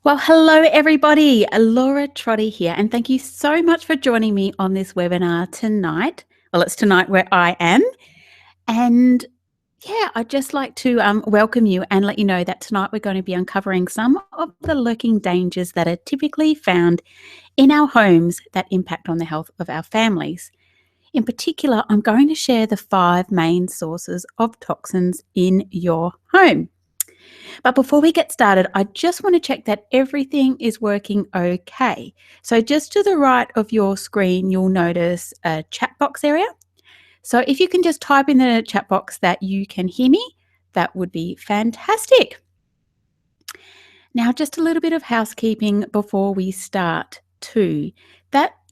Well, hello everybody. Laura Trotty here, and thank you so much for joining me on this webinar tonight. Well, it's tonight where I am, and I'd just like to welcome you and let you know that tonight we're going to be uncovering some of the lurking dangers that are typically found in our homes that impact on the health of our families. In particular, I'm going to share the 5 main sources of toxins in your home. But before we get started, I just want to check that everything is working okay. So just to the right of your screen, you'll notice a chat box area. So if you can just type in the chat box that you can hear me, that would be fantastic. Now, just a little bit of housekeeping before we start too.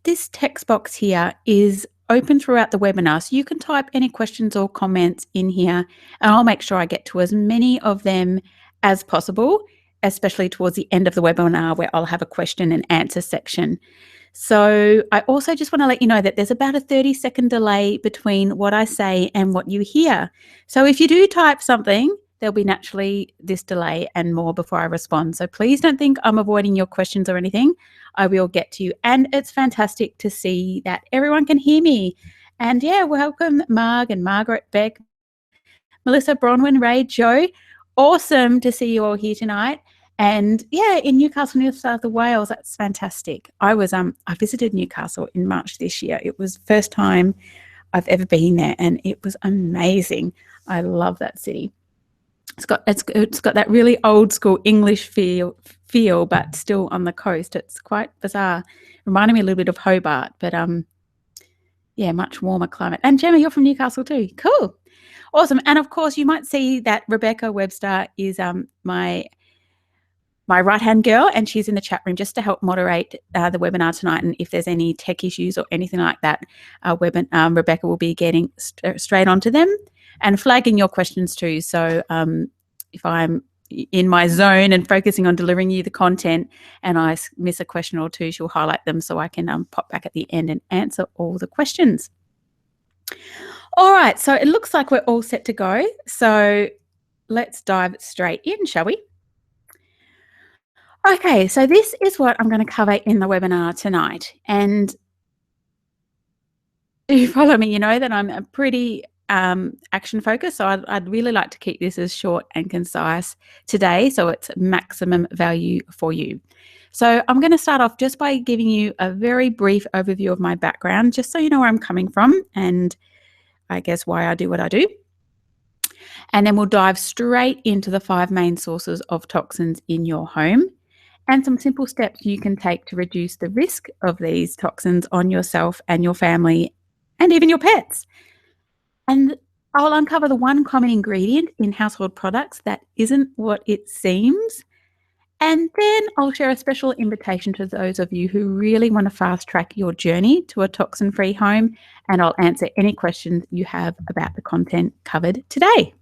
This text box here is open throughout the webinar, so you can type any questions or comments in here, and I'll make sure I get to as many of them as possible, especially towards the end of the webinar where I'll have a question and answer section. So I also just want to let you know that there's about a 30-second delay between what I say and what you hear. So if you do type something, there'll be naturally this delay and more before I respond. So please don't think I'm avoiding your questions or anything. I will get to you. And it's fantastic to see that everyone can hear me. And welcome Marg and Margaret, Beck, Melissa, Bronwyn, Ray, Joe. Awesome to see you all here tonight. And in Newcastle, New South Wales, that's fantastic. I visited Newcastle in March this year. It was the first time I've ever been there, and it was amazing. I love that city. It's got that really old school English feel, but still on the coast. It's quite bizarre. Reminded me a little bit of Hobart, but much warmer climate. And Gemma, you're from Newcastle too. Cool. Awesome. And of course, you might see that Rebecca Webster is my right-hand girl, and she's in the chat room just to help moderate the webinar tonight. And if there's any tech issues or anything like that, Rebecca will be getting straight onto them and flagging your questions too. So if I'm in my zone and focusing on delivering you the content and I miss a question or two, she'll highlight them so I can pop back at the end and answer all the questions. All right, so it looks like we're all set to go. So let's dive straight in, shall we? Okay, so this is what I'm going to cover in the webinar tonight. And if you follow me, you know that I'm a pretty action focused. So I'd really like to keep this as short and concise today, so it's maximum value for you. So I'm going to start off just by giving you a very brief overview of my background, just so you know where I'm coming from and I guess why I do what I do. And then we'll dive straight into the 5 main sources of toxins in your home and some simple steps you can take to reduce the risk of these toxins on yourself and your family and even your pets. And I'll uncover the one common ingredient in household products that isn't what it seems. And then I'll share a special invitation to those of you who really want to fast track your journey to a toxin-free home, and I'll answer any questions you have about the content covered today.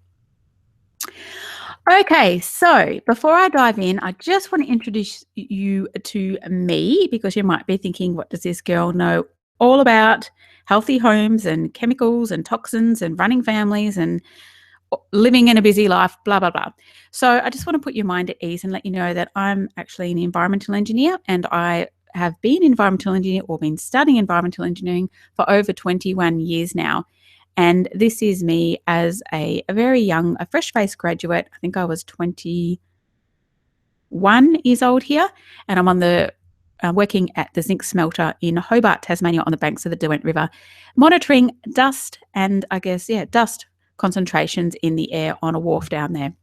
Okay, so before I dive in, I just want to introduce you to me, because you might be thinking, what does this girl know all about healthy homes and chemicals and toxins and running families and living in a busy life, blah, blah, blah. So I just want to put your mind at ease and let you know that I'm actually an environmental engineer, and I have been an environmental engineer or been studying environmental engineering for over 21 years now. And this is me as a very young, a fresh-faced graduate. I think I was 21 years old here, and I'm on the working at the zinc smelter in Hobart, Tasmania, on the banks of the Derwent River, monitoring dust and dust concentrations in the air on a wharf down there.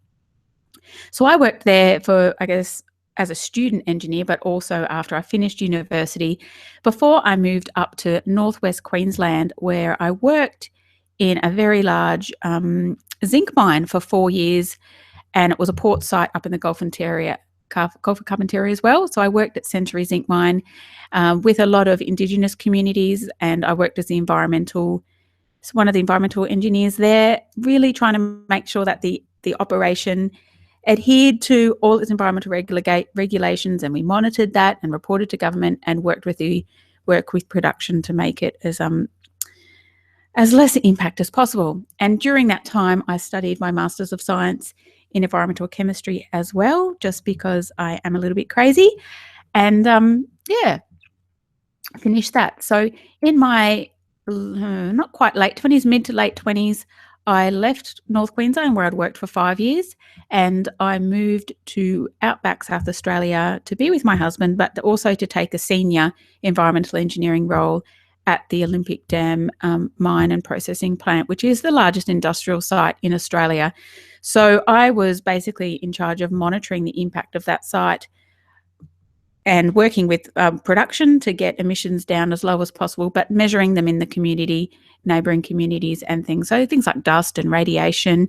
So I worked there for, as a student engineer, but also after I finished university, before I moved up to northwest Queensland, where I worked in a very large zinc mine for 4 years, and it was a port site up in the Gulf of Carpentaria as well. So I worked at Century Zinc Mine with a lot of Indigenous communities, and I worked as one of the environmental engineers there, really trying to make sure that the operation adhered to all its environmental regulations, and we monitored that and reported to government and worked with production to make it as less impact as possible. And during that time, I studied my Masters of Science in environmental chemistry as well, just because I am a little bit crazy. And finished that. So in my not quite late 20s, mid to late 20s, I left North Queensland where I'd worked for 5 years, and I moved to outback South Australia to be with my husband, but also to take a senior environmental engineering role at the Olympic Dam mine and processing plant, which is the largest industrial site in Australia. So I was basically in charge of monitoring the impact of that site and working with production to get emissions down as low as possible, but measuring them in the community, neighbouring communities and things. So things like dust and radiation,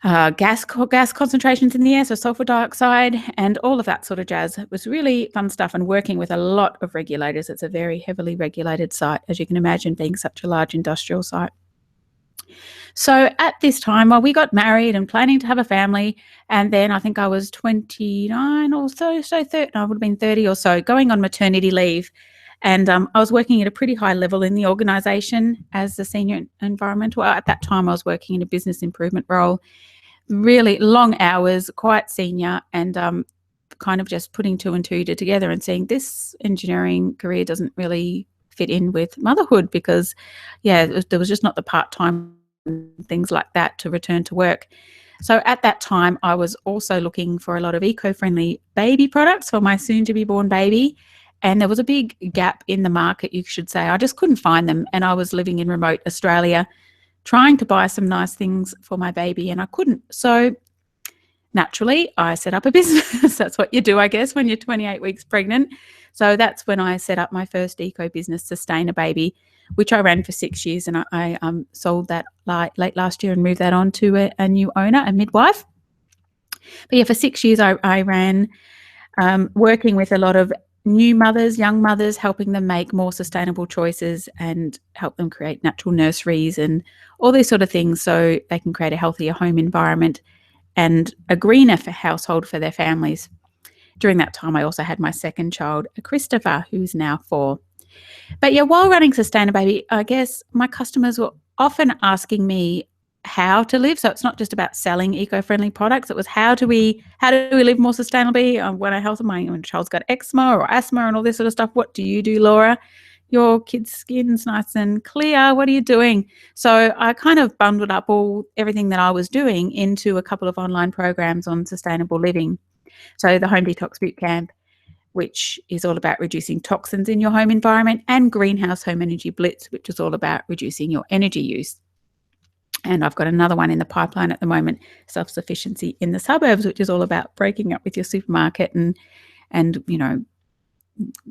gas concentrations in the air, so sulfur dioxide and all of that sort of jazz. It was really fun stuff, and working with a lot of regulators. It's a very heavily regulated site, as you can imagine, being such a large industrial site. So at this time, we got married and planning to have a family, and then I think I was 29 or so 30, I would have been 30 or so, going on maternity leave. And I was working at a pretty high level in the organisation as the senior environmental. At that time, I was working in a business improvement role, really long hours, quite senior, and kind of just putting two and two together and seeing this engineering career doesn't really fit in with motherhood, because, there was just not the part-time things like that to return to work. So at that time, I was also looking for a lot of eco-friendly baby products for my soon-to-be-born baby, and there was a big gap in the market, you should say. I just couldn't find them, and I was living in remote Australia trying to buy some nice things for my baby, and I couldn't. So naturally, I set up a business. That's what you do, I guess, when you're 28 weeks pregnant. So that's when I set up my first eco business, Sustain a Baby, which I ran for 6 years, and I sold that late last year and moved that on to a new owner, a midwife. But for 6 years I ran, working with a lot of new mothers, young mothers, helping them make more sustainable choices and help them create natural nurseries and all these sort of things so they can create a healthier home environment and a greener household for their families. During that time, I also had my second child, Christopher, who's now 4. But while running Sustain a Baby, I guess my customers were often asking me how to live. So it's not just about selling eco-friendly products. It was how do we live more sustainably? When my child's got eczema or asthma and all this sort of stuff. What do you do, Laura? Your kid's skin's nice and clear. What are you doing? So I kind of bundled up everything that I was doing into a couple of online programs on sustainable living. So the Home Detox Bootcamp, which is all about reducing toxins in your home environment, and Greenhouse Home Energy Blitz, which is all about reducing your energy use. And I've got another one in the pipeline at the moment, Self-Sufficiency in the Suburbs, which is all about breaking up with your supermarket and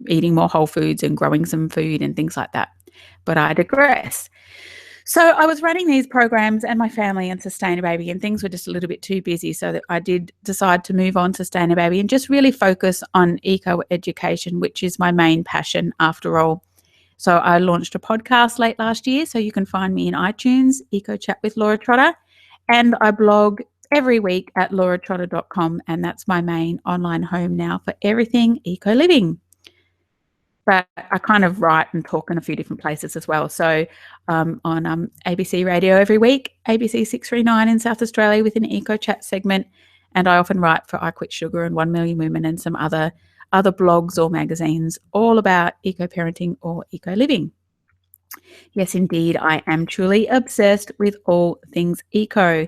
eating more whole foods and growing some food and things like that. But I digress. So I was running these programs and my family and Sustain a Baby, and things were just a little bit too busy, so that I did decide to move on Sustain a Baby and just really focus on eco education, which is my main passion after all. So I launched a podcast late last year, so you can find me in iTunes, Eco Chat with Laura Trotter, and I blog every week at lauratrotter.com, and that's my main online home now for everything eco living. But I kind of write and talk in a few different places as well. So on ABC Radio every week, ABC 639 in South Australia with an Eco Chat segment, and I often write for I Quit Sugar and 1 Million Women and some other blogs or magazines all about eco-parenting or eco-living. Yes, indeed, I am truly obsessed with all things eco.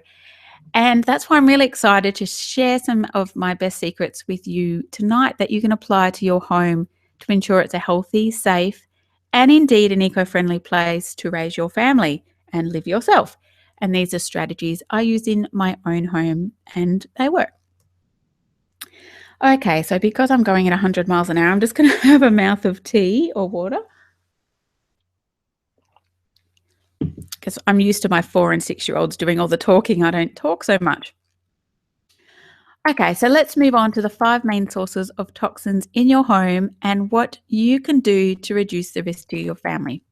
And that's why I'm really excited to share some of my best secrets with you tonight that you can apply to your home to ensure it's a healthy, safe, and indeed an eco-friendly place to raise your family and live yourself. And these are strategies I use in my own home, and they work. Okay, so because I'm going at 100 miles an hour, I'm just going to have a mouth of tea or water, because I'm used to my 4 and 6-year-olds doing all the talking. I don't talk so much. Okay, so let's move on to the 5 main sources of toxins in your home and what you can do to reduce the risk to your family.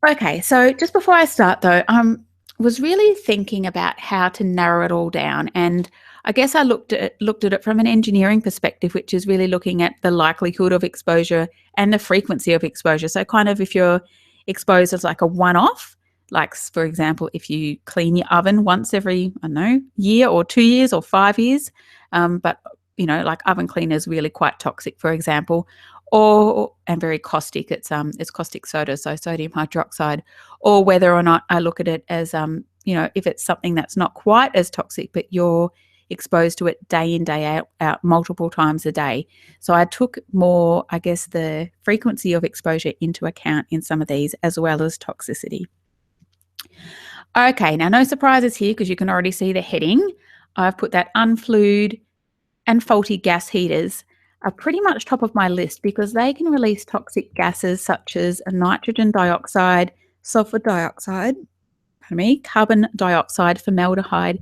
Okay, so just before I start though, I was really thinking about how to narrow it all down, and I guess I looked at it from an engineering perspective, which is really looking at the likelihood of exposure and the frequency of exposure. So kind of if you're exposed as like a one-off, Like, for example, if you clean your oven once every, I don't know, year or 2 years or 5 years, but, like oven cleaner is really quite toxic, for example, and very caustic. It's caustic soda, so sodium hydroxide, or whether or not I look at it as, if it's something that's not quite as toxic, but you're exposed to it day in, day out multiple times a day. So I took more, I guess, the frequency of exposure into account in some of these, as well as toxicity. Okay, now no surprises here because you can already see the heading. I've put that unflued and faulty gas heaters are pretty much top of my list because they can release toxic gases such as nitrogen dioxide, sulfur dioxide, carbon dioxide, formaldehyde,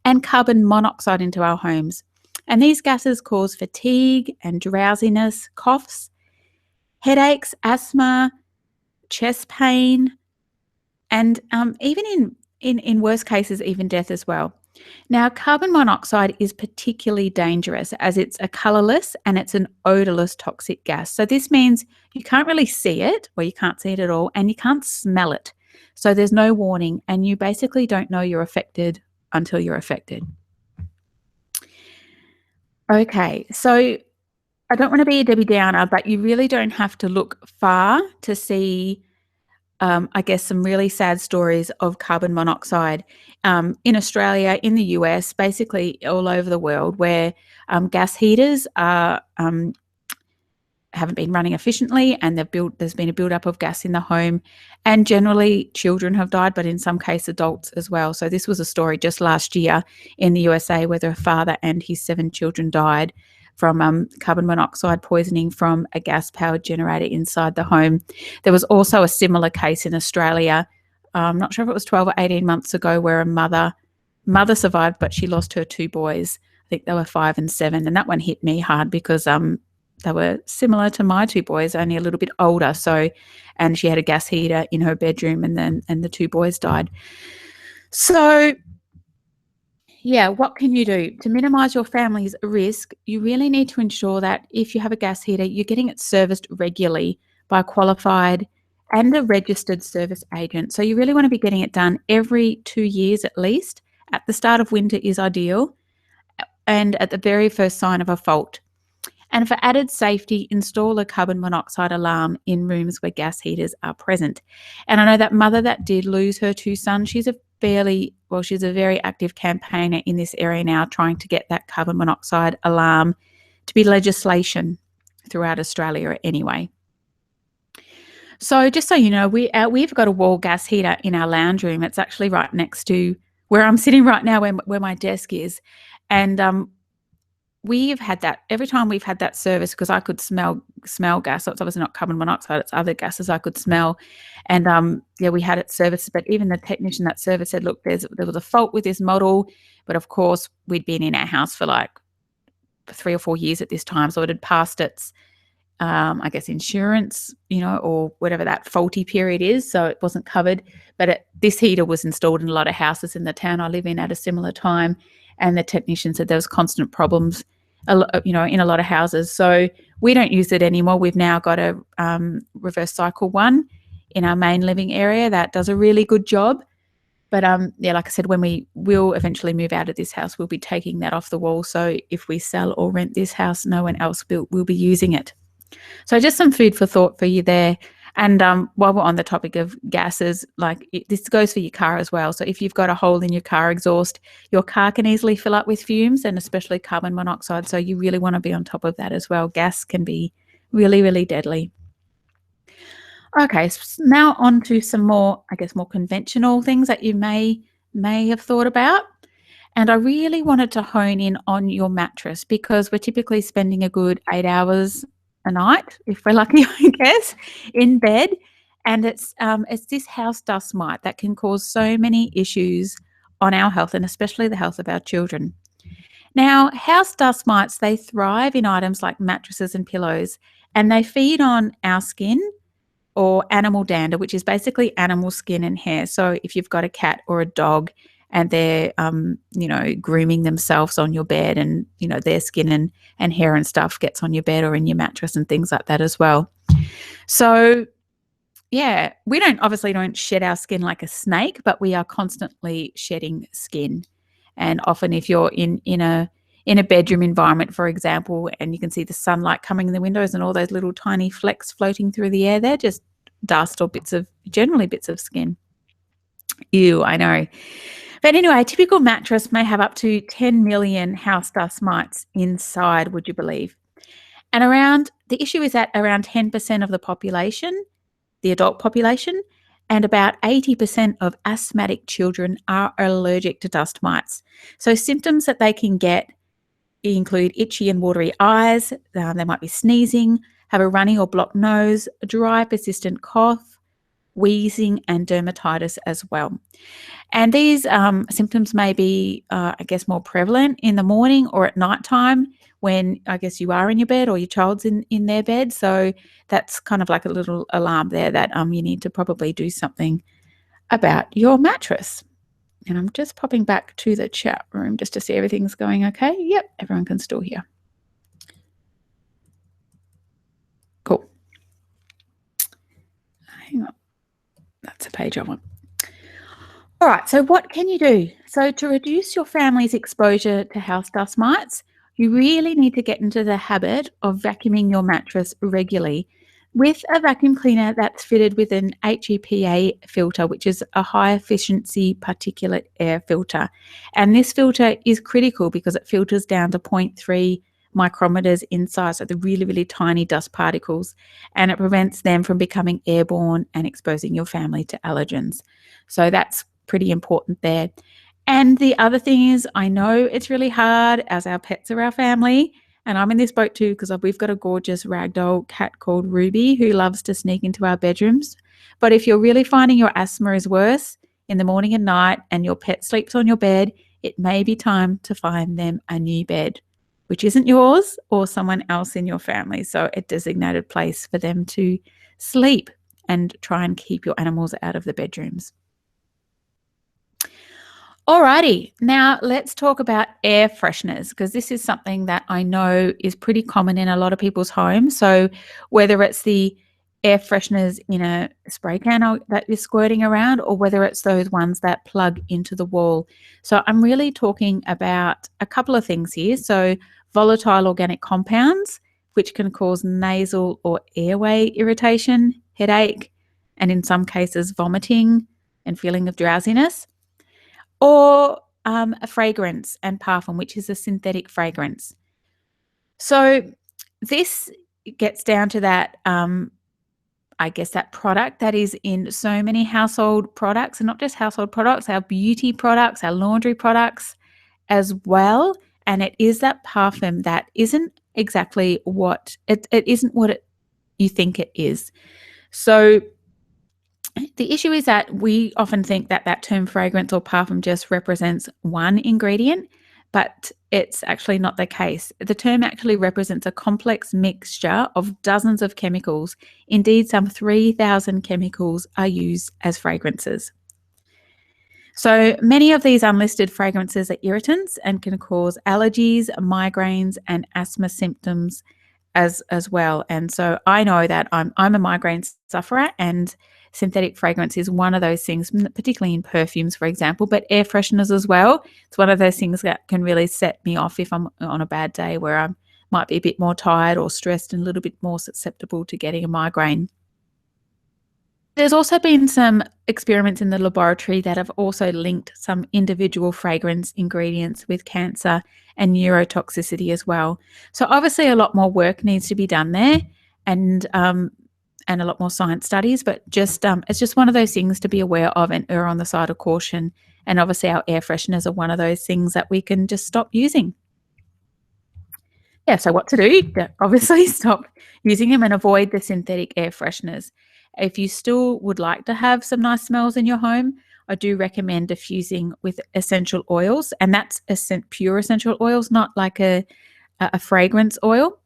and carbon monoxide into our homes. And these gases cause fatigue and drowsiness, coughs, headaches, asthma, chest pain, and even in worst cases, even death as well. Now, carbon monoxide is particularly dangerous as it's a colourless and it's an odourless toxic gas. So this means you can't really see it, or you can't see it at all, and you can't smell it. So there's no warning, and you basically don't know you're affected until you're affected. Okay, so I don't want to be a Debbie Downer, but you really don't have to look far to see I guess, some really sad stories of carbon monoxide in Australia, in the US, basically all over the world, where gas heaters haven't been running efficiently, and there's been a build-up of gas in the home, and generally children have died, but in some cases adults as well. So this was a story just last year in the USA where a father and his 7 children died from carbon monoxide poisoning from a gas-powered generator inside the home. There was also a similar case in Australia. I'm not sure if it was 12 or 18 months ago, where a mother survived, but she lost her 2 boys. I think they were 5 and 7, and that one hit me hard because they were similar to my 2 boys, only a little bit older. So, and she had a gas heater in her bedroom, and the 2 boys died. So, yeah, what can you do to minimize your family's risk? You really need to ensure that if you have a gas heater, you're getting it serviced regularly by a qualified and a registered service agent. So you really want to be getting it done every 2 years at least. At the start of winter is ideal, and at the very first sign of a fault. And for added safety, install a carbon monoxide alarm in rooms where gas heaters are present. And I know that mother that did lose her 2 sons, she's a very active campaigner in this area now, trying to get that carbon monoxide alarm to be legislation throughout Australia anyway. So just so you know, we've got a wall gas heater in our lounge room. It's actually right next to where I'm sitting right now, where my desk is. And we've had that every time we've had that service, because I could smell gas. So it's obviously not carbon monoxide, it's other gases I could smell. And we had it serviced, but even the technician that serviced said, look, there was a fault with this model. But of course, we'd been in our house for like 3 or 4 years at this time. So it had passed its, I guess, insurance, or whatever that faulty period is. So it wasn't covered. But this heater was installed in a lot of houses in the town I live in at a similar time. And the technician said there was constant problems, in a lot of houses. So we don't use it anymore. We've now got a reverse cycle one in our main living area that does a really good job. But like I said, when we will eventually move out of this house, we'll be taking that off the wall. So if we sell or rent this house, no one else will be using it. So just some food for thought for you there. And while we're on the topic of gases, this goes for your car as well. So if you've got a hole in your car exhaust, your car can easily fill up with fumes, and especially carbon monoxide. So you really want to be on top of that as well. Gas can be really, really deadly. Okay, so now on to some more conventional things that you may have thought about. And I really wanted to hone in on your mattress, because we're typically spending a good 8 hours a night, if we're lucky, I guess, in bed. And it's this house dust mite that can cause so many issues on our health, and especially the health of our children. Now, house dust mites, they thrive in items like mattresses and pillows, and they feed on our skin or animal dander, which is basically animal skin and hair. So if you've got a cat or a dog and they're, grooming themselves on your bed, and, their skin and hair and stuff gets on your bed or in your mattress and things like that as well. So, yeah, we obviously don't shed our skin like a snake, but we are constantly shedding skin. And often if you're in a bedroom environment, for example, and you can see the sunlight coming in the windows and all those little tiny flecks floating through the air, they're just dust or generally bits of skin. Ew, I know. But anyway, a typical mattress may have up to 10 million house dust mites inside, would you believe? And the issue is that around 10% of the population, the adult population, and about 80% of asthmatic children are allergic to dust mites. So symptoms that they can get include itchy and watery eyes, they might be sneezing, have a runny or blocked nose, a dry persistent cough, wheezing, and dermatitis as well. And these symptoms may be, I guess, more prevalent in the morning or at nighttime when I guess you are in your bed or your child's in their bed. So that's kind of like a little alarm there that you need to probably do something about your mattress. And I'm just popping back to the chat room just to see everything's going okay. Yep, everyone can still hear. Cool. Hang on. That's a page I want. All right, so what can you do? So to reduce your family's exposure to house dust mites, you really need to get into the habit of vacuuming your mattress regularly with a vacuum cleaner that's fitted with an HEPA filter, which is a high efficiency particulate air filter. And this filter is critical because it filters down to 0.3 micrometers in size, so the really, really tiny dust particles, and it prevents them from becoming airborne and exposing your family to allergens. So that's pretty important there. And the other thing is, I know it's really hard as our pets are our family, and I'm in this boat too because we've got a gorgeous ragdoll cat called Ruby who loves to sneak into our bedrooms. But if you're really finding your asthma is worse in the morning and night and your pet sleeps on your bed, it may be time to find them a new bed, which isn't yours or someone else in your family. So a designated place for them to sleep, and try and keep your animals out of the bedrooms. Alrighty, now let's talk about air fresheners, because this is something that I know is pretty common in a lot of people's homes. So whether it's the air fresheners in a spray can that you're squirting around, or whether it's those ones that plug into the wall. So I'm really talking about a couple of things here. So volatile organic compounds, which can cause nasal or airway irritation, headache, and in some cases vomiting and feeling of drowsiness. Or a fragrance and parfum, which is a synthetic fragrance. So this gets down to that, I guess, that product that is in so many household products, and not just household products, our beauty products, our laundry products as well. And it is that parfum that isn't exactly what it isn't what you think it is. So the issue is that we often think that that term fragrance or parfum just represents one ingredient, but it's actually not the case. The term actually represents a complex mixture of dozens of chemicals. Indeed, some 3,000 chemicals are used as fragrances. So many of these unlisted fragrances are irritants and can cause allergies, migraines, and asthma symptoms as well. And so I know that I'm a migraine sufferer, and synthetic fragrance is one of those things, particularly in perfumes, for example, but air fresheners as well. It's one of those things that can really set me off if I'm on a bad day where I might be a bit more tired or stressed and a little bit more susceptible to getting a migraine. There's also been some experiments in the laboratory that have also linked some individual fragrance ingredients with cancer and neurotoxicity as well. So obviously a lot more work needs to be done there, and a lot more science studies, but it's just one of those things to be aware of and err on the side of caution. And obviously our air fresheners are one of those things that we can just stop using. Yeah, so what to do? Obviously stop using them and avoid the synthetic air fresheners. If you still would like to have some nice smells in your home, I do recommend diffusing with essential oils, and that's pure essential oils, not like a fragrance oil.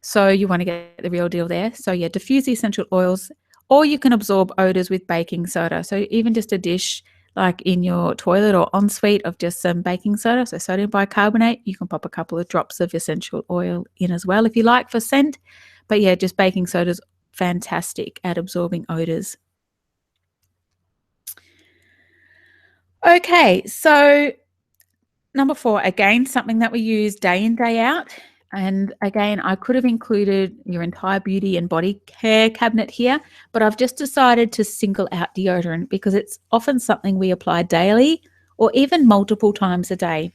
So you want to get the real deal there. So yeah, diffuse the essential oils, or you can absorb odors with baking soda. So even just a dish like in your toilet or ensuite of just some baking soda, so sodium bicarbonate, you can pop a couple of drops of essential oil in as well if you like for scent. But yeah, just baking soda's fantastic at absorbing odors. Okay, so number 4, again, something that we use day in, day out. And again, I could have included your entire beauty and body care cabinet here, but I've just decided to single out deodorant because it's often something we apply daily or even multiple times a day.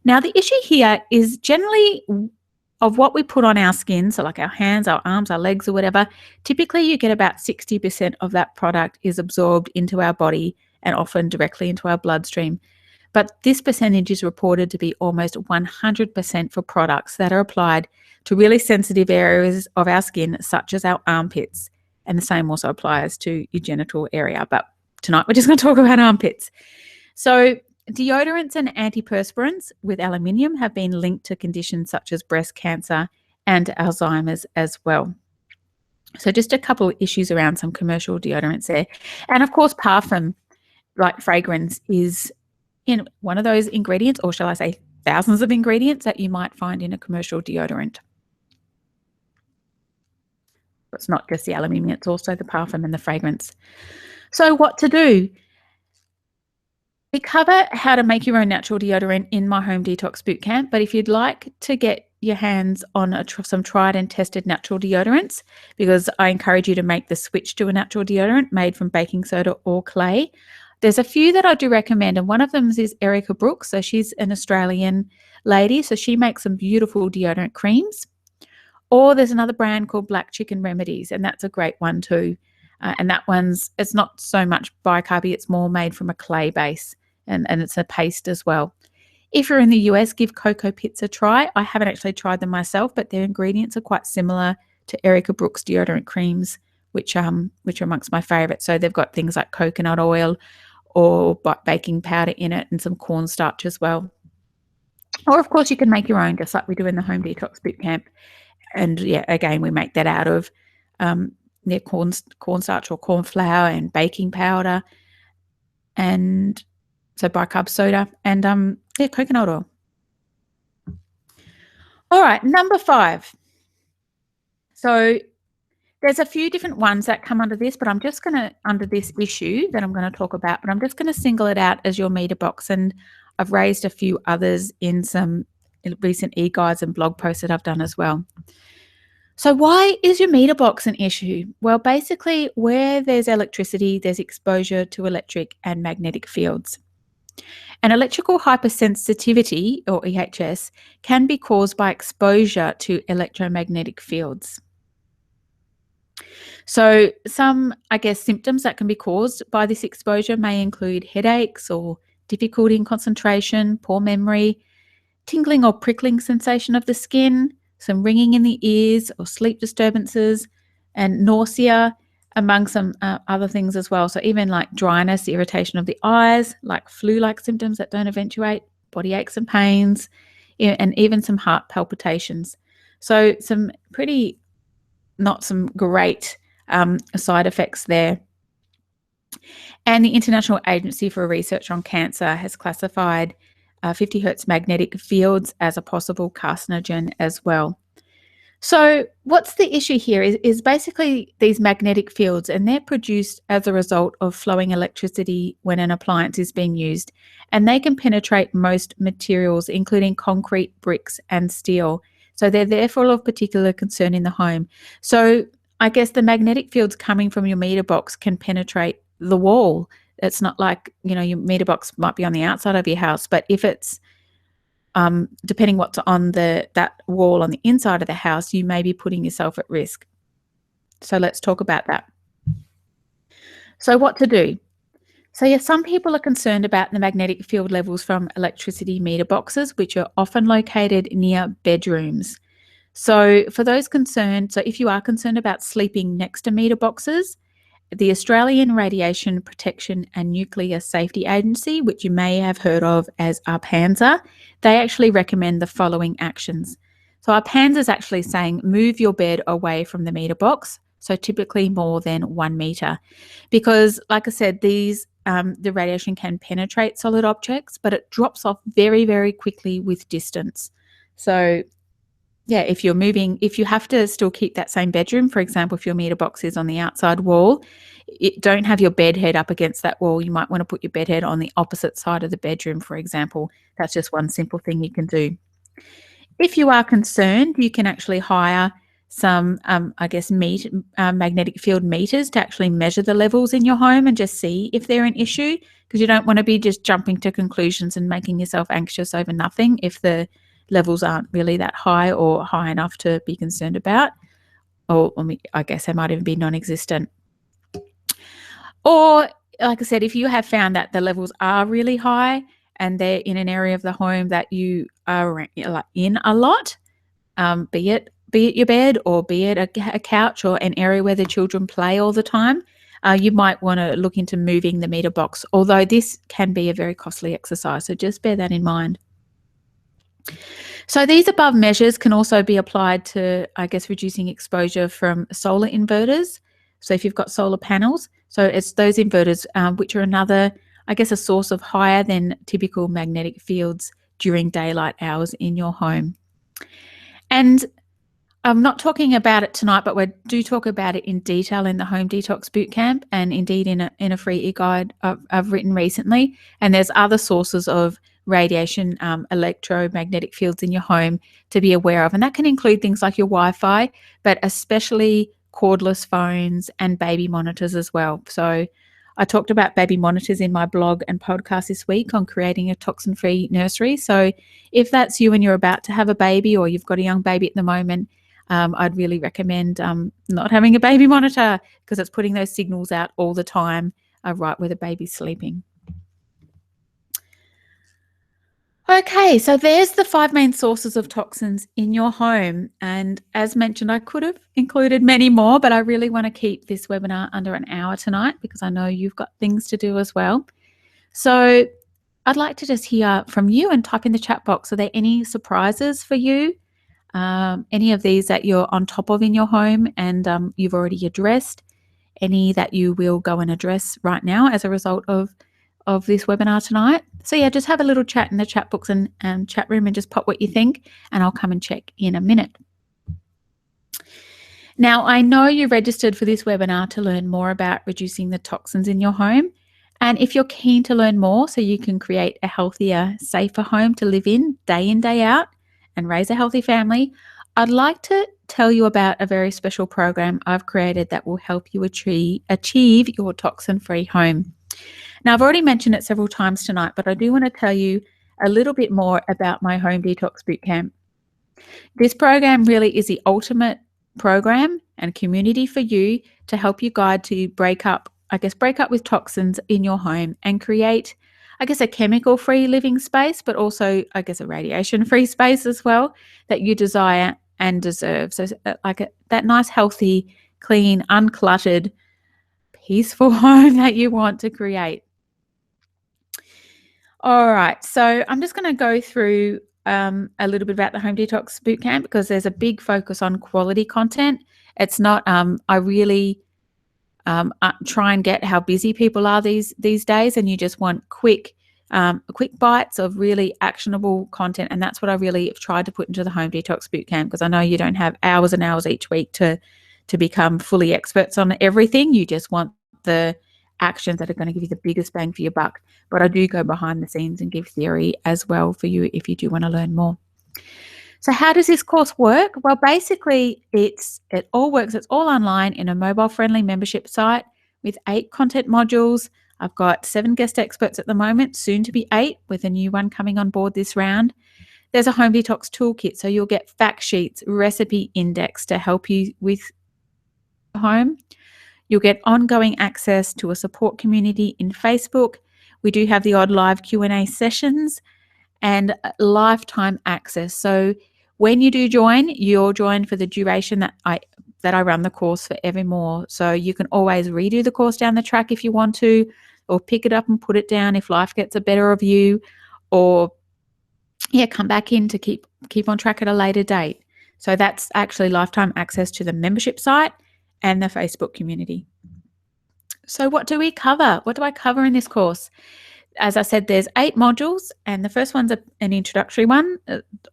Now, the issue here is generally of what we put on our skin, so like our hands, our arms, our legs or whatever, typically you get about 60% of that product is absorbed into our body and often directly into our bloodstream. But this percentage is reported to be almost 100% for products that are applied to really sensitive areas of our skin, such as our armpits. And the same also applies to your genital area. But tonight we're just going to talk about armpits. So deodorants and antiperspirants with aluminium have been linked to conditions such as breast cancer and Alzheimer's as well. So just a couple of issues around some commercial deodorants there. And of course, parfum, like fragrance, is in one of those ingredients, or shall I say thousands of ingredients that you might find in a commercial deodorant. It's not just the aluminium, it's also the parfum and the fragrance. So what to do? We cover how to make your own natural deodorant in my home detox bootcamp, but if you'd like to get your hands on some tried and tested natural deodorants, because I encourage you to make the switch to a natural deodorant made from baking soda or clay, there's a few that I do recommend, and one of them is Erica Brooks. So she's an Australian lady, so she makes some beautiful deodorant creams. Or there's another brand called Black Chicken Remedies, and that's a great one too. And that it's not so much bicarby, it's more made from a clay base, and it's a paste as well. If you're in the US, give Cocoa Pits a try. I haven't actually tried them myself, but their ingredients are quite similar to Erica Brooks deodorant creams, which are amongst my favourites. So they've got things like coconut oil or baking powder in it and some cornstarch as well. Or, of course, you can make your own, just like we do in the Home Detox Bootcamp. And, yeah, again, we make that out of cornstarch or corn flour and baking powder, and so bicarb soda and, coconut oil. All right, number 5. So there's a few different ones that come under this, but I'm just going to, under this issue that I'm going to talk about, but I'm just going to single it out as your meter box. And I've raised a few others in some recent e-guides and blog posts that I've done as well. So why is your meter box an issue? Well, basically, where there's electricity, there's exposure to electric and magnetic fields. And electrical hypersensitivity, or EHS, can be caused by exposure to electromagnetic fields. So some, symptoms that can be caused by this exposure may include headaches or difficulty in concentration, poor memory, tingling or prickling sensation of the skin, some ringing in the ears or sleep disturbances, and nausea, among some other things as well. So even like dryness, irritation of the eyes, like flu-like symptoms that don't eventuate, body aches and pains, and even some heart palpitations. So some pretty not some great side effects there. And the International Agency for Research on Cancer has classified 50 hertz magnetic fields as a possible carcinogen as well. So what's the issue here is basically these magnetic fields, and they're produced as a result of flowing electricity when an appliance is being used, and they can penetrate most materials, including concrete, bricks, and steel. So they're therefore of particular concern in the home. So I guess the magnetic fields coming from your meter box can penetrate the wall. It's not like, your meter box might be on the outside of your house, but if it's depending what's on that wall on the inside of the house, you may be putting yourself at risk. So let's talk about that. So what to do? So yeah, some people are concerned about the magnetic field levels from electricity meter boxes, which are often located near bedrooms. So for those concerned, so if you are concerned about sleeping next to meter boxes, the Australian Radiation Protection and Nuclear Safety Agency, which you may have heard of as ARPANSA, they actually recommend the following actions. So ARPANSA is actually saying move your bed away from the meter box, so typically more than 1 meter, because like I said, the radiation can penetrate solid objects, but it drops off very, very quickly with distance. So yeah, if you have to still keep that same bedroom, for example, if your meter box is on the outside wall, don't have your bed head up against that wall. You might want to put your bed head on the opposite side of the bedroom, for example. That's just one simple thing you can do. If you are concerned, you can actually hire some, magnetic field meters to actually measure the levels in your home and just see if they're an issue, because you don't want to be just jumping to conclusions and making yourself anxious over nothing if the levels aren't really that high or high enough to be concerned about. Or I guess they might even be non-existent. Or, like I said, if you have found that the levels are really high and they're in an area of the home that you are in a lot, be it your bed or be it a couch or an area where the children play all the time, you might want to look into moving the meter box, although this can be a very costly exercise. So just bear that in mind. So these above measures can also be applied to, I guess, reducing exposure from solar inverters. So if you've got solar panels, so it's those inverters, which are another, I guess, a source of higher than typical magnetic fields during daylight hours in your home. And I'm not talking about it tonight, but we do talk about it in detail in the Home Detox Bootcamp, and indeed in a free e-guide I've written recently. And there's other sources of radiation, electromagnetic fields in your home to be aware of, and that can include things like your Wi-Fi, but especially cordless phones and baby monitors as well. So I talked about baby monitors in my blog and podcast this week on creating a toxin-free nursery. So if that's you and you're about to have a baby, or you've got a young baby at the moment, I'd really recommend not having a baby monitor, because it's putting those signals out all the time, right where the baby's sleeping. Okay, so there's the 5 main sources of toxins in your home. And as mentioned, I could have included many more, but I really want to keep this webinar under an hour tonight, because I know you've got things to do as well. So I'd like to just hear from you and type in the chat box. Are there any surprises for you? Any of these that you're on top of in your home and you've already addressed? Any that you will go and address right now as a result of this webinar tonight? So yeah, just have a little chat in the chat box and chat room and just pop what you think, and I'll come and check in a minute. Now, I know you registered for this webinar to learn more about reducing the toxins in your home. And if you're keen to learn more so you can create a healthier, safer home to live in, day out, and raise a healthy family, I'd like to tell you about a very special program I've created that will help you achieve your toxin-free home. Now, I've already mentioned it several times tonight, but I do want to tell you a little bit more about my Home Detox Bootcamp. This program really is the ultimate program and community for you to help you guide to break up with toxins in your home and create, I guess, a chemical-free living space, but also, I guess, a radiation-free space as well that you desire and deserve. So that nice, healthy, clean, uncluttered, peaceful home that you want to create. All right, so I'm just going to go through a little bit about the Home Detox Bootcamp, because there's a big focus on quality content. It's not, I really try and get how busy people are these days, and you just want quick bites of really actionable content. And that's what I really have tried to put into the Home Detox Bootcamp, because I know you don't have hours and hours each week to become fully experts on everything. You just want the actions that are going to give you the biggest bang for your buck. But I do go behind the scenes and give theory as well for you if you do want to learn more. So how does this course work? Well, basically it all works. It's all online in a mobile-friendly membership site with 8 content modules. I've got 7 guest experts at the moment, soon to be 8, with a new one coming on board this round. There's a home detox toolkit, so you'll get fact sheets, recipe index to help you with home. You'll get ongoing access to a support community in Facebook. We do have the odd live Q&A sessions and lifetime access. So when you do join, you're joined for the duration that I run the course forevermore. So you can always redo the course down the track if you want to, or pick it up and put it down if life gets a better of you, or come back in to keep on track at a later date. So that's actually lifetime access to the membership site and the Facebook community. So what do we cover? What do I cover in this course? As I said, there's 8 modules, and the first one's an introductory one,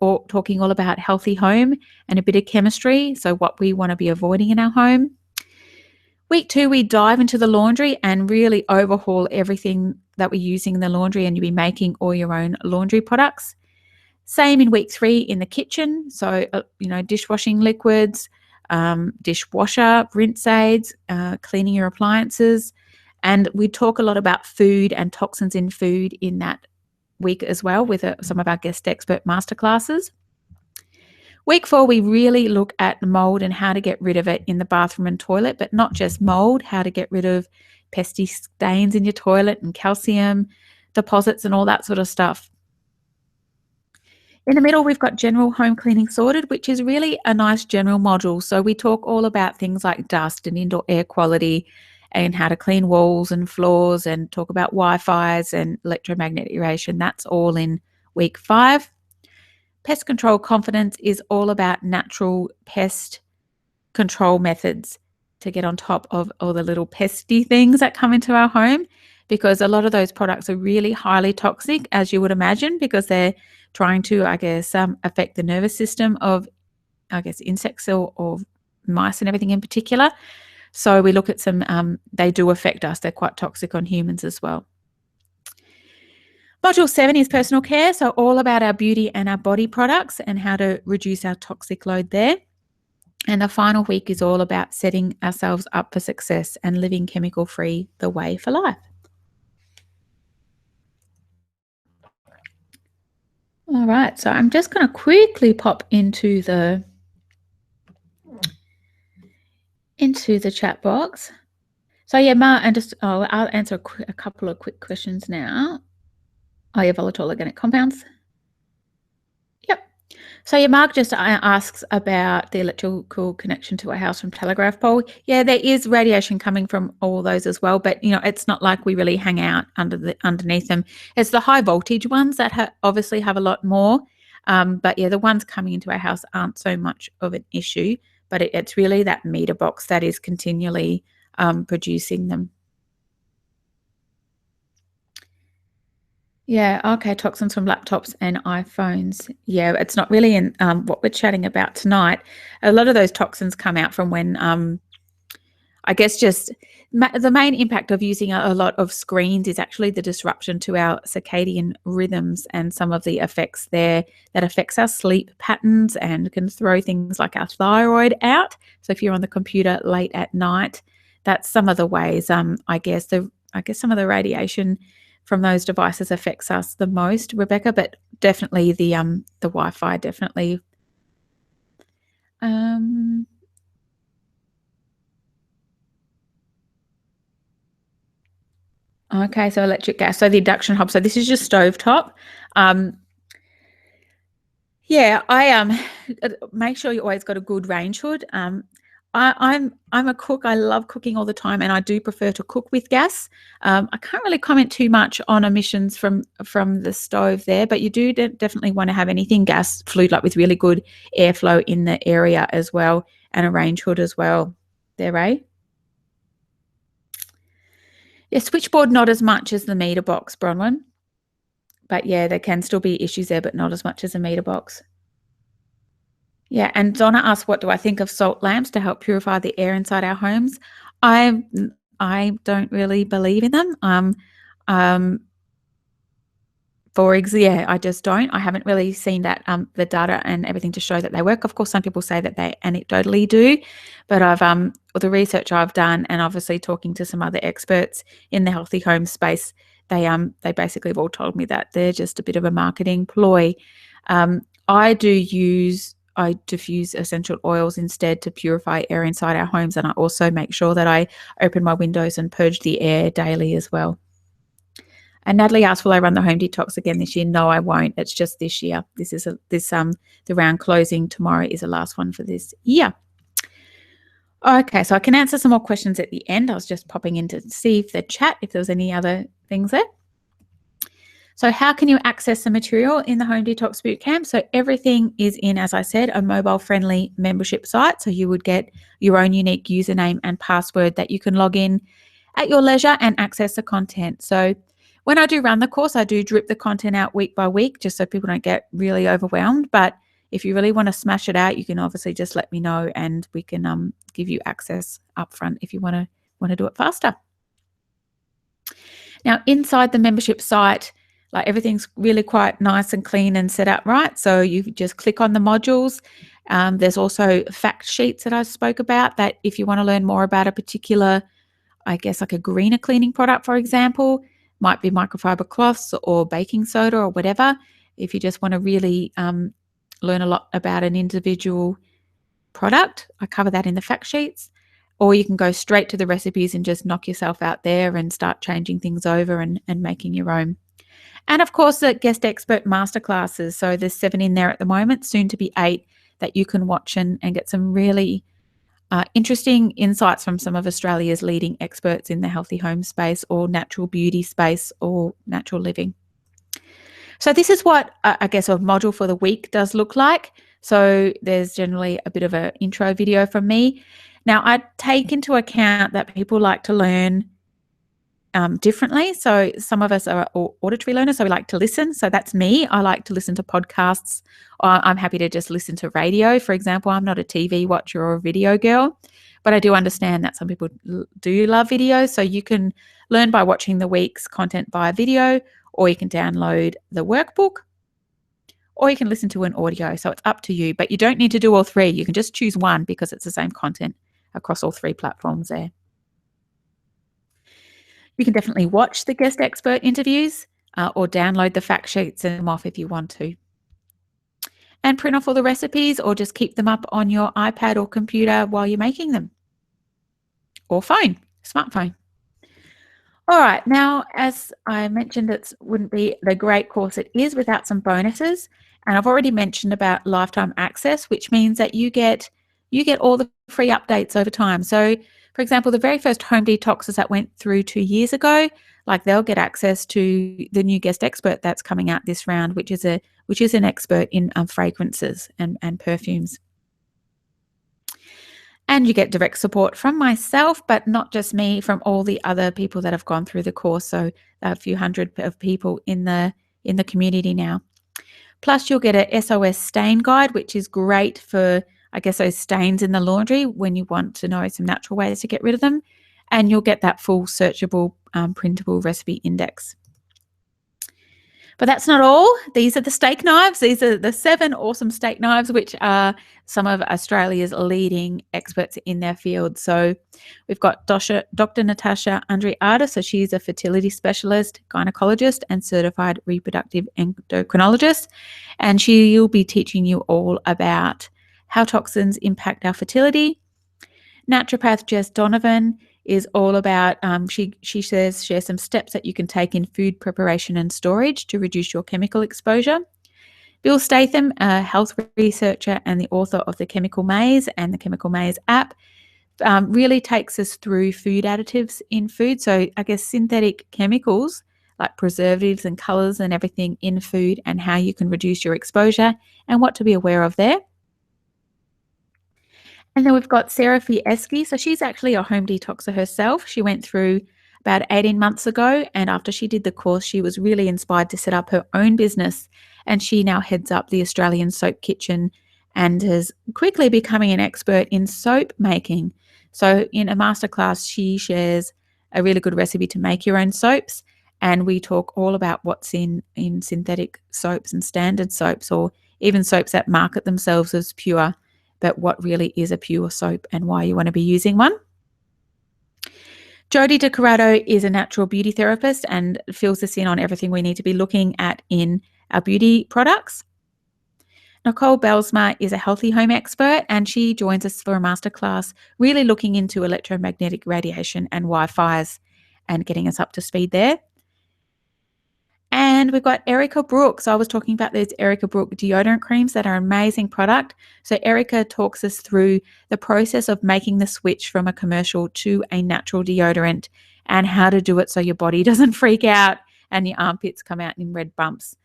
or talking all about healthy home and a bit of chemistry, so what we want to be avoiding in our home. Week 2, we dive into the laundry and really overhaul everything that we're using in the laundry, and you'll be making all your own laundry products. Same in week 3 in the kitchen, so dishwashing liquids, dishwasher, rinse aids, cleaning your appliances. And we talk a lot about food and toxins in food in that week as well with some of our guest expert masterclasses. Week 4, we really look at mold and how to get rid of it in the bathroom and toilet, but not just mold, how to get rid of pesky stains in your toilet and calcium deposits and all that sort of stuff. In the middle, we've got general home cleaning sorted, which is really a nice general module. So we talk all about things like dust and indoor air quality and how to clean walls and floors, and talk about Wi-Fi's and electromagnetic radiation. That's all in week 5. Pest control confidence is all about natural pest control methods to get on top of all the little pesty things that come into our home, because a lot of those products are really highly toxic, as you would imagine, because they're trying to, affect the nervous system of, insects or mice and everything in particular. So we look at some, they do affect us. They're quite toxic on humans as well. Module 7 is personal care, so all about our beauty and our body products and how to reduce our toxic load there. And the final week is all about setting ourselves up for success and living chemical-free the way for life. All right, so I'm just going to quickly pop into the chat box. So yeah, Ma, and I'll answer a couple of quick questions now. Oh yeah, volatile organic compounds. Yep. So yeah, Mark just asks about the electrical connection to a house from telegraph pole. Yeah, there is radiation coming from all those as well, but it's not like we really hang out underneath them. It's the high voltage ones that obviously have a lot more. But yeah, the ones coming into our house aren't so much of an issue, but it's really that meter box that is continually producing them. Yeah, okay, toxins from laptops and iPhones. Yeah, it's not really in what we're chatting about tonight. A lot of those toxins come out from when, just the main impact of using a lot of screens is actually the disruption to our circadian rhythms and some of the effects there that affects our sleep patterns and can throw things like our thyroid out. So if you're on the computer late at night, that's some of the ways, some of the radiation from those devices affects us the most, Rebecca, but definitely the Wi-Fi, definitely. Okay, so electric gas, so the induction hob. So this is your stovetop. Yeah, I make sure you always got a good range hood. I'm a cook. I love cooking all the time, and I do prefer to cook with gas. I can't really comment too much on emissions from the stove there, but you do definitely want to have anything gas flued, like with really good airflow in the area as well, and a range hood as well. There, Ray? Yeah, switchboard not as much as the meter box, Bronwyn. But yeah, there can still be issues there, but not as much as a meter box. Yeah, and Donna asked, what do I think of salt lamps to help purify the air inside our homes? I don't really believe in them. I just don't. I haven't really seen that the data and everything to show that they work. Of course, some people say that they anecdotally do, but the research I've done, and obviously talking to some other experts in the healthy home space, they basically have all told me that they're just a bit of a marketing ploy. I diffuse essential oils instead to purify air inside our homes, and I also make sure that I open my windows and purge the air daily as well. And Natalie asked, will I run the home detox again this year? No, I won't. It's just this year. The round closing tomorrow is the last one for this year. Okay, so I can answer some more questions at the end. I was just popping in to see if there was any other things there. So how can you access the material in the Home Detox Bootcamp? So everything is in, as I said, a mobile-friendly membership site. So you would get your own unique username and password that you can log in at your leisure and access the content. So When I do run the course, I do drip the content out week by week just so people don't get really overwhelmed. But if you really want to smash it out, you can obviously just let me know and we can give you access upfront if you want to do it faster. Now, inside the membership site, like everything's really quite nice and clean and set up right. So you just click on the modules. There's also fact sheets that I spoke about that if you want to learn more about a particular, I guess like a greener cleaning product, for example, might be microfiber cloths or baking soda or whatever. If you just want to really learn a lot about an individual product, I cover that in the fact sheets. Or you can go straight to the recipes and just knock yourself out there and start changing things over and making your own. And of course, the guest expert masterclasses. So there's 7 in there at the moment, soon to be 8, that you can watch and get some really interesting insights from some of Australia's leading experts in the healthy home space or natural beauty space or natural living. So this is what I guess a module for the week does look like. So there's generally a bit of an intro video from me. Now, I take into account that people like to learn differently. So some of us are auditory learners, so we like to listen. So that's me. I like to listen to podcasts. I'm happy to just listen to radio. For example, I'm not a TV watcher or a video girl, but I do understand that some people do love video. So you can learn by watching the week's content via video, or you can download the workbook, or you can listen to an audio. So it's up to you, but you don't need to do all 3. You can just choose one because it's the same content across all 3 platforms there. You can definitely watch the guest expert interviews or download the fact sheets and them off if you want to. And print off all the recipes or just keep them up on your iPad or computer while you're making them. Or phone, smartphone. All right, now, as I mentioned, it wouldn't be the great course it is without some bonuses. And I've already mentioned about lifetime access, which means that you get all the free updates over time. So, for example, the very first home detoxes that went through 2 years ago, like they'll get access to the new guest expert that's coming out this round, which is an expert in fragrances and perfumes. And you get direct support from myself, but not just me, from all the other people that have gone through the course. So a few hundred of people in the community now. Plus, you'll get a SOS stain guide, which is great for, I guess, those stains in the laundry when you want to know some natural ways to get rid of them. And you'll get that full searchable, printable recipe index. But that's not all. These are the steak knives. These are the 7 awesome steak knives, which are some of Australia's leading experts in their field. So we've got Dr. Natasha Andriada. So she's a fertility specialist, gynecologist, and certified reproductive endocrinologist. And she'll be teaching you all about how toxins impact our fertility. Naturopath Jess Donovan is all about, she shares some steps that you can take in food preparation and storage to reduce your chemical exposure. Bill Statham, a health researcher and the author of The Chemical Maze and the Chemical Maze app, really takes us through food additives in food. So I guess synthetic chemicals like preservatives and colours and everything in food and how you can reduce your exposure and what to be aware of there. And then we've got Sarah Fieschi. So she's actually a home detoxer herself. She went through about 18 months ago. And after she did the course, she was really inspired to set up her own business. And she now heads up the Australian Soap Kitchen and is quickly becoming an expert in soap making. So in a masterclass, she shares a really good recipe to make your own soaps. And we talk all about what's in synthetic soaps and standard soaps, or even soaps that market themselves as pure, but what really is a pure soap and why you want to be using one. Jodie DeCorrado is a natural beauty therapist and fills us in on everything we need to be looking at in our beauty products. Nicole Belsma is a healthy home expert and she joins us for a masterclass really looking into electromagnetic radiation and Wi-Fi's and getting us up to speed there. And we've got Erica Brooks. I was talking about these Erica Brooks deodorant creams that are an amazing product. So Erica talks us through the process of making the switch from a commercial to a natural deodorant and how to do it so your body doesn't freak out and your armpits come out in red bumps.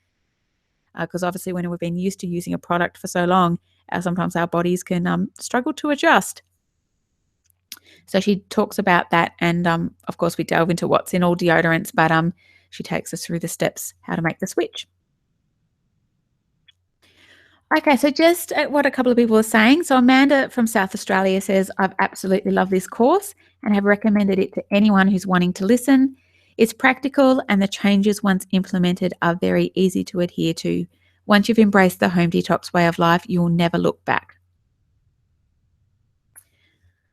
Because obviously when we've been used to using a product for so long, sometimes our bodies can struggle to adjust. So she talks about that and, of course, we delve into what's in all deodorants, but she takes us through the steps how to make the switch. Okay, so just what a couple of people are saying. So Amanda from South Australia says, I've absolutely loved this course and have recommended it to anyone who's wanting to listen. It's practical and the changes once implemented are very easy to adhere to. Once you've embraced the home detox way of life, you will never look back.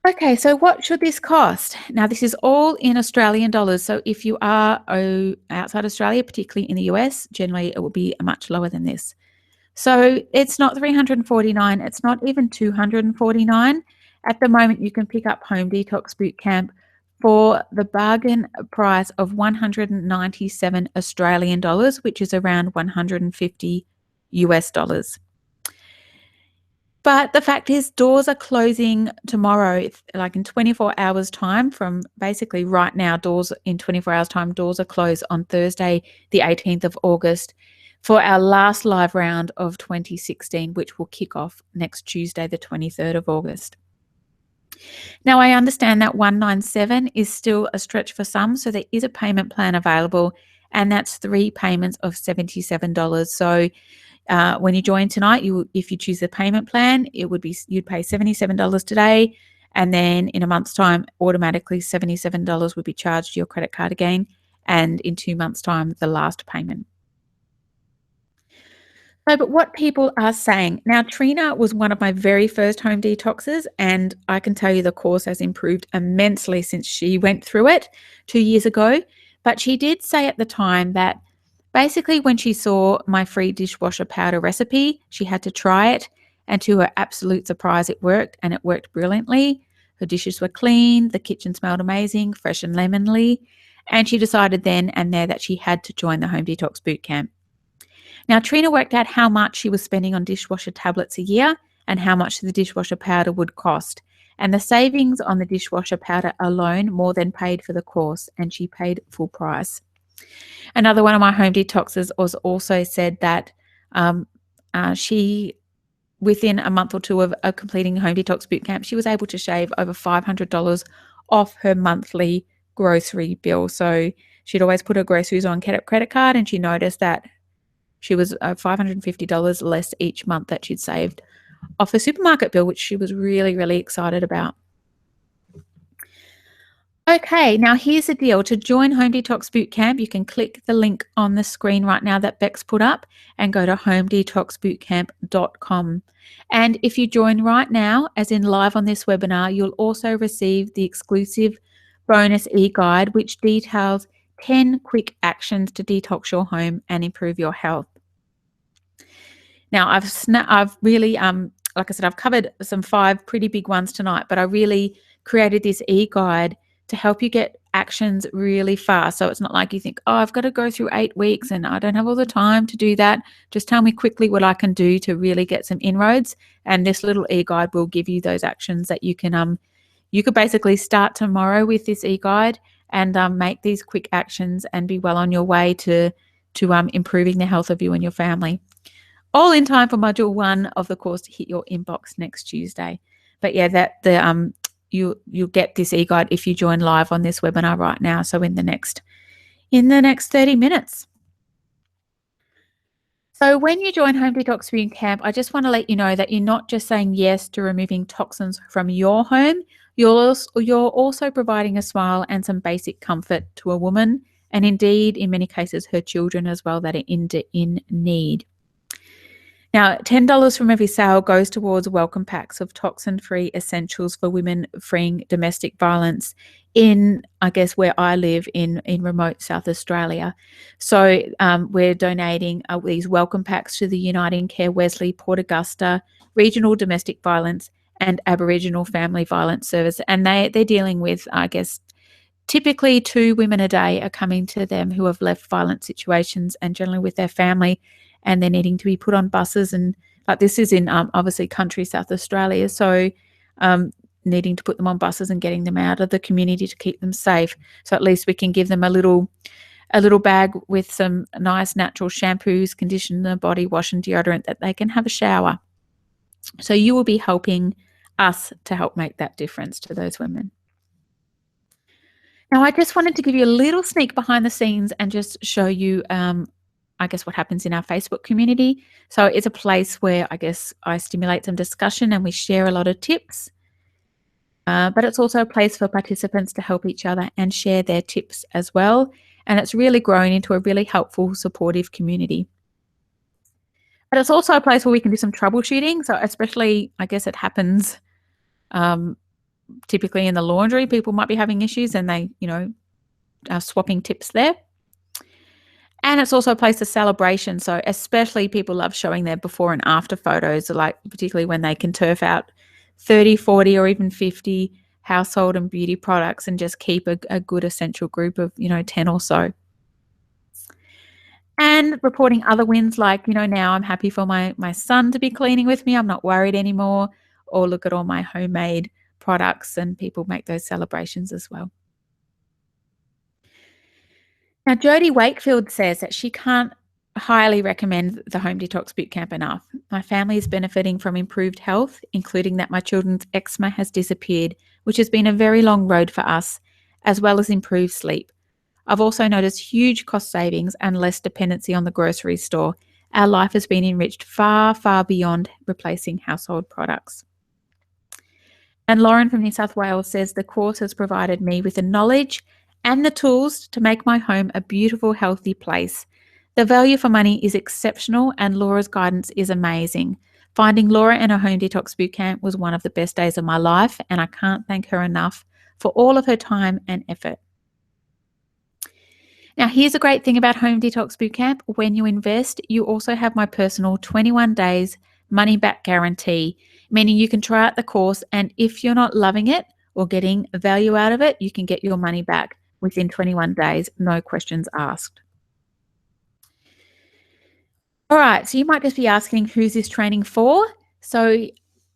Okay, so what should this cost? Now, this is all in Australian dollars. So if you are outside Australia, particularly in the US, generally it will be much lower than this. So it's not $349, it's not even $249. At the moment, you can pick up Home Detox Bootcamp for the bargain price of 197 Australian dollars, which is around 150 US dollars. But the fact is, doors are closing tomorrow, like in 24 hours' time. From basically right now, doors in 24 hours' time, doors are closed on Thursday, the 18th of August, for our last live round of 2016, which will kick off next Tuesday, the 23rd of August. Now, I understand that 197 is still a stretch for some, so there is a payment plan available, and that's 3 payments of $77. So when you join tonight, if you choose the payment plan, you'd pay $77 today, and then in a month's time, automatically $77 would be charged to your credit card again, and in 2 months' time, the last payment. So, but what people are saying now, Trina was one of my very first home detoxes, and I can tell you the course has improved immensely since she went through it 2 years ago. But she did say at the time that basically when she saw my free dishwasher powder recipe, she had to try it, and to her absolute surprise, it worked, and it worked brilliantly. Her dishes were clean, the kitchen smelled amazing, fresh and lemonly, and she decided then and there that she had to join the Home Detox Bootcamp. Now, Trina worked out how much she was spending on dishwasher tablets a year and how much the dishwasher powder would cost. And the savings on the dishwasher powder alone more than paid for the course, and she paid full price. Another one of my home detoxes also said that she, within a month or two of completing Home Detox Bootcamp, she was able to shave over $500 off her monthly grocery bill. So she'd always put her groceries on credit card, and she noticed that she was $550 less each month that she'd saved off her supermarket bill, which she was really, really excited about. Okay, now here's the deal. To join Home Detox Bootcamp, you can click the link on the screen right now that Bex put up and go to homedetoxbootcamp.com. And if you join right now, as in live on this webinar, you'll also receive the exclusive bonus e-guide, which details 10 quick actions to detox your home and improve your health. Now, I've really, like I said, I've covered some 5 pretty big ones tonight, but I really created this e-guide to help you get actions really fast. So it's not like you think, oh, I've got to go through 8 weeks and I don't have all the time to do that. Just tell me quickly what I can do to really get some inroads. And this little e-guide will give you those actions that you can, you could basically start tomorrow with this e-guide and make these quick actions and be well on your way to improving the health of you and your family. All in time for module 1 of the course to hit your inbox next Tuesday. But yeah, you'll get this e-guide if you join live on this webinar right now. So in the next 30 minutes. So when you join Home Detox Bootcamp, I just want to let you know that you're not just saying yes to removing toxins from your home. You're also providing a smile and some basic comfort to a woman, and indeed, in many cases, her children as well that are in need. Now, $10 from every sale goes towards welcome packs of toxin-free essentials for women freeing domestic violence in, I guess, where I live in remote South Australia. So we're donating these welcome packs to the Uniting Care Wesley Port Augusta Regional Domestic Violence and Aboriginal Family Violence Service. And they're dealing with, I guess, typically 2 women a day are coming to them who have left violent situations and generally with their family, and they're needing to be put on buses. And like this is in obviously country South Australia, so needing to put them on buses and getting them out of the community to keep them safe. So at least we can give them a little bag with some nice natural shampoos, conditioner, body wash and deodorant that they can have a shower. So you will be helping us to help make that difference to those women. Now, I just wanted to give you a little sneak behind the scenes and just show you, I guess, what happens in our Facebook community. So it's a place where I guess I stimulate some discussion and we share a lot of tips. But it's also a place for participants to help each other and share their tips as well. And it's really grown into a really helpful, supportive community. But it's also a place where we can do some troubleshooting. So especially, I guess it happens um, typically in the laundry. People might be having issues and they, are swapping tips there. And it's also a place of celebration. So especially people love showing their before and after photos, like particularly when they can turf out 30, 40 or even 50 household and beauty products and just keep a good essential group of, 10 or so. And reporting other wins like, now I'm happy for my son to be cleaning with me. I'm not worried anymore. Or look at all my homemade products, and people make those celebrations as well. Now, Jodie Wakefield says that she can't highly recommend the Home Detox Bootcamp enough. My family is benefiting from improved health, including that my children's eczema has disappeared, which has been a very long road for us, as well as improved sleep. I've also noticed huge cost savings and less dependency on the grocery store. Our life has been enriched far, far beyond replacing household products. And Lauren from New South Wales says the course has provided me with the knowledge and the tools to make my home a beautiful, healthy place. The value for money is exceptional and Laura's guidance is amazing. Finding Laura and her Home Detox Bootcamp was one of the best days of my life, and I can't thank her enough for all of her time and effort. Now, here's a great thing about Home Detox Bootcamp. When you invest, you also have my personal 21 days money back guarantee, meaning you can try out the course, and if you're not loving it or getting value out of it, you can get your money back within 21 days, no questions asked. All right, so you might just be asking, who's this training for? So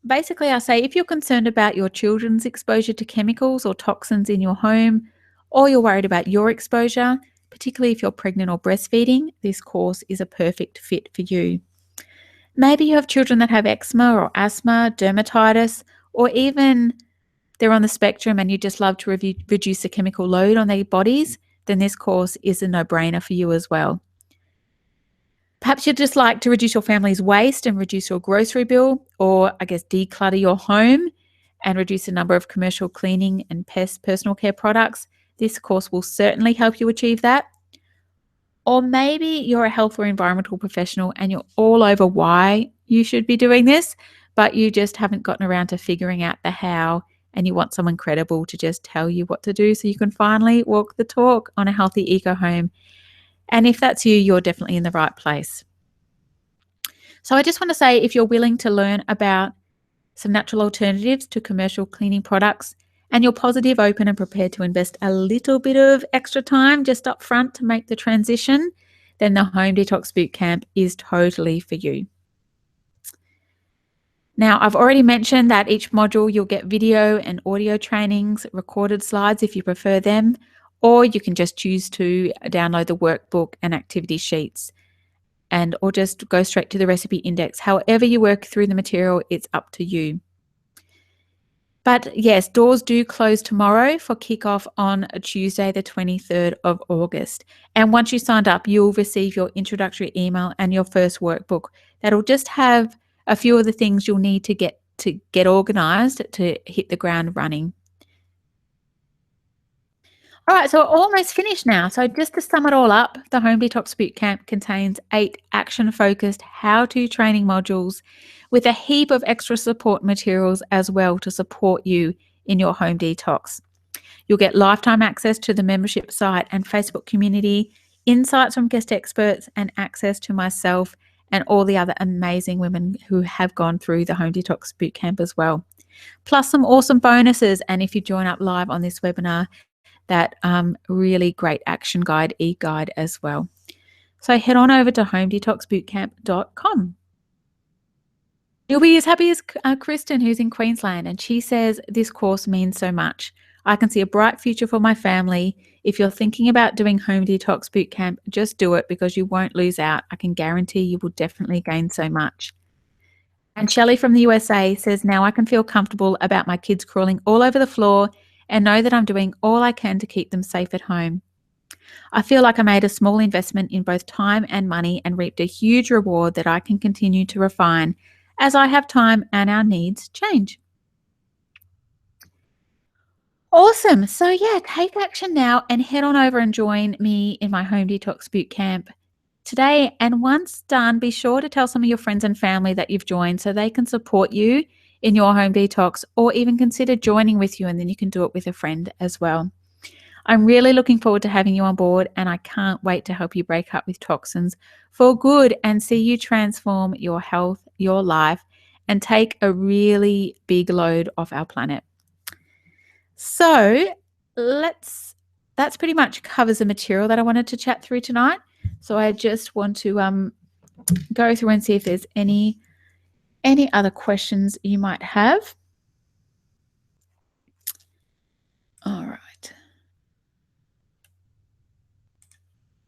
basically, I say if you're concerned about your children's exposure to chemicals or toxins in your home, or you're worried about your exposure, particularly if you're pregnant or breastfeeding, this course is a perfect fit for you. Maybe you have children that have eczema or asthma, dermatitis, or even they're on the spectrum and you just love to reduce the chemical load on their bodies, then this course is a no-brainer for you as well. Perhaps you'd just like to reduce your family's waste and reduce your grocery bill, or I guess declutter your home and reduce the number of commercial cleaning and personal care products. This course will certainly help you achieve that. Or maybe you're a health or environmental professional and you're all over why you should be doing this, but you just haven't gotten around to figuring out the how, and you want someone credible to just tell you what to do so you can finally walk the talk on a healthy eco home. And if that's you, you're definitely in the right place. So I just want to say, if you're willing to learn about some natural alternatives to commercial cleaning products, and you're positive, open, and prepared to invest a little bit of extra time just up front to make the transition, then the Home Detox Bootcamp is totally for you. Now, I've already mentioned that each module you'll get video and audio trainings, recorded slides if you prefer them, or you can just choose to download the workbook and activity sheets, or just go straight to the recipe index. However you work through the material, it's up to you. But yes, doors do close tomorrow for kickoff on Tuesday, the 23rd of August. And once you signed up, you'll receive your introductory email and your first workbook. That'll just have a few of the things you'll need to get organized to hit the ground running. All right, so we're almost finished now. So just to sum it all up, the Home Detox Bootcamp contains 8 action-focused how-to training modules with a heap of extra support materials as well to support you in your home detox. You'll get lifetime access to the membership site and Facebook community, insights from guest experts, and access to myself and all the other amazing women who have gone through the Home Detox Bootcamp as well. Plus some awesome bonuses, and if you join up live on this webinar, that really great action guide, e-guide as well. So head on over to homedetoxbootcamp.com. You'll be as happy as Kristen, who's in Queensland, and she says, this course means so much. I can see a bright future for my family. If you're thinking about doing Home Detox Bootcamp, just do it because you won't lose out. I can guarantee you will definitely gain so much. And Shelley from the USA says, now I can feel comfortable about my kids crawling all over the floor and know that I'm doing all I can to keep them safe at home. I feel like I made a small investment in both time and money and reaped a huge reward that I can continue to refine as I have time and our needs change. Awesome. So, yeah, take action now and head on over and join me in my home detox boot camp today. And once done, be sure to tell some of your friends and family that you've joined so they can support you in your home detox, or even consider joining with you, and then you can do it with a friend as well. I'm really looking forward to having you on board, and I can't wait to help you break up with toxins for good and see you transform your health, your life, and take a really big load off our planet. So that's pretty much covers the material that I wanted to chat through tonight. So I just want to go through and see if there's any other questions you might have. All right.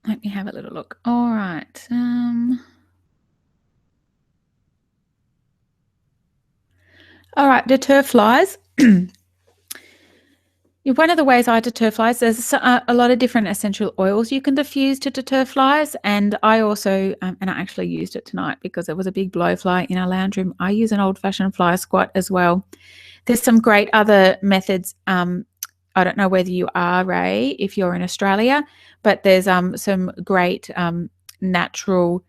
Let me have a little look. All right. All right, deter flies. One of the ways I deter flies, there's a lot of different essential oils you can diffuse to deter flies. And I also, and I actually used it tonight because there was a big blowfly in our lounge room. I use an old-fashioned fly squat as well. There's some great other methods. I don't know whether you are, Ray, if you're in Australia, but there's some great natural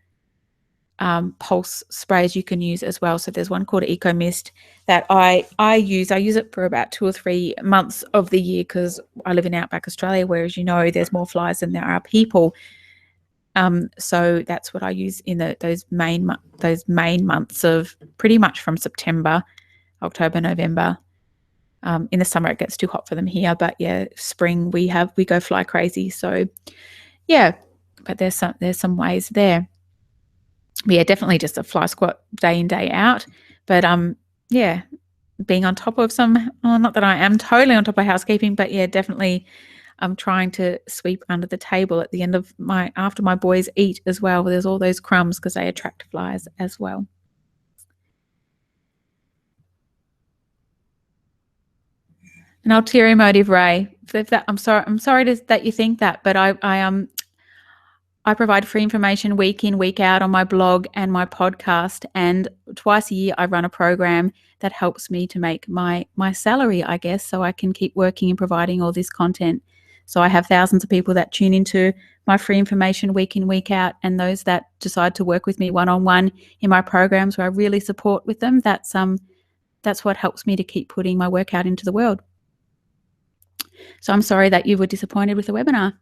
pulse sprays you can use as well. So there's one called Eco Mist that I use. I use it for about 2 or 3 months of the year because I live in outback Australia, where, as you know, there's more flies than there are people. So that's what I use in those main months of pretty much from September, October, November. In the summer it gets too hot for them here, but yeah, spring we go fly crazy. So yeah, but there's some ways there. But yeah, definitely just a fly squat day in, day out. But yeah, being on top of not that I am totally on top of housekeeping, but yeah, definitely I'm trying to sweep under the table at the end of after my boys eat as well. There's all those crumbs because they attract flies as well. An ulterior motive, Ray. I'm sorry that you think that, but I provide free information week in, week out on my blog and my podcast, and twice a year I run a program that helps me to make my salary, I guess, so I can keep working and providing all this content. So I have thousands of people that tune into my free information week in, week out, and those that decide to work with me one-on-one in my programs where I really support with them, that's what helps me to keep putting my work out into the world. So I'm sorry that you were disappointed with the webinar.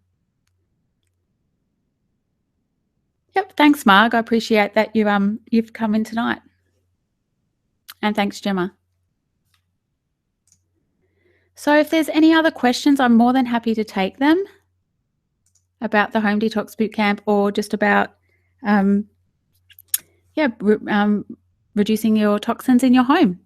Yep, thanks, Marg. I appreciate that you've come in tonight. And thanks, Gemma. So if there's any other questions, I'm more than happy to take them about the Home Detox Bootcamp, or just about reducing your toxins in your home.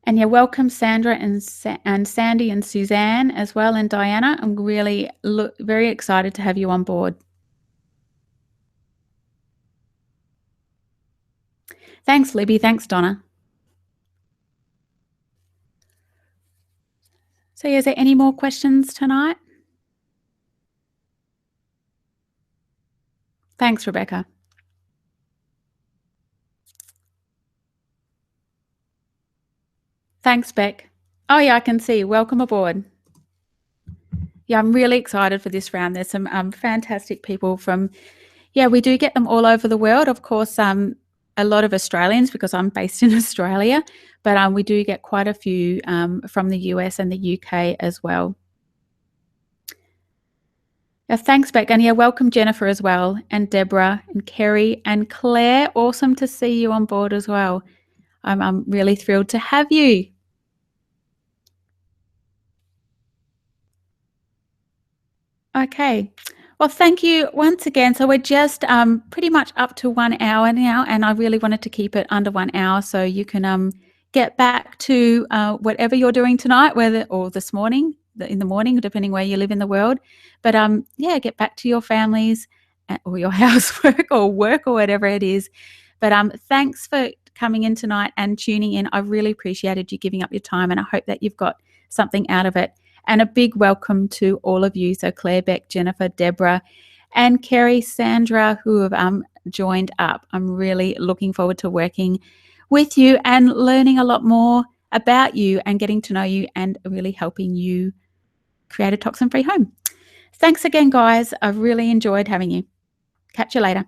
And yeah, welcome Sandra and Sandy and Suzanne as well, and Diana. I'm really very excited to have you on board. Thanks, Libby. Thanks, Donna. So is there any more questions tonight? Thanks, Rebecca. Thanks, Beck. Oh yeah, I can see. Welcome aboard. Yeah, I'm really excited for this round. There's some fantastic people from, we do get them all over the world. Of course, a lot of Australians, because I'm based in Australia, but we do get quite a few from the US and the UK as well. Thanks, Beck. And welcome Jennifer as well, and Deborah and Kerry and Claire. Awesome to see you on board as well. I'm really thrilled to have you. Okay. Well, thank you once again. So we're just pretty much up to 1 hour now, and I really wanted to keep it under 1 hour so you can get back to whatever you're doing tonight, or this morning, in the morning, depending where you live in the world. But get back to your families or your housework or work or whatever it is. But thanks for coming in tonight and tuning in. I really appreciated you giving up your time, and I hope that you've got something out of it. And a big welcome to all of you. So Claire, Beck, Jennifer, Deborah, and Kerry, Sandra, who have joined up. I'm really looking forward to working with you and learning a lot more about you and getting to know you and really helping you create a toxin-free home. Thanks again, guys. I've really enjoyed having you. Catch you later.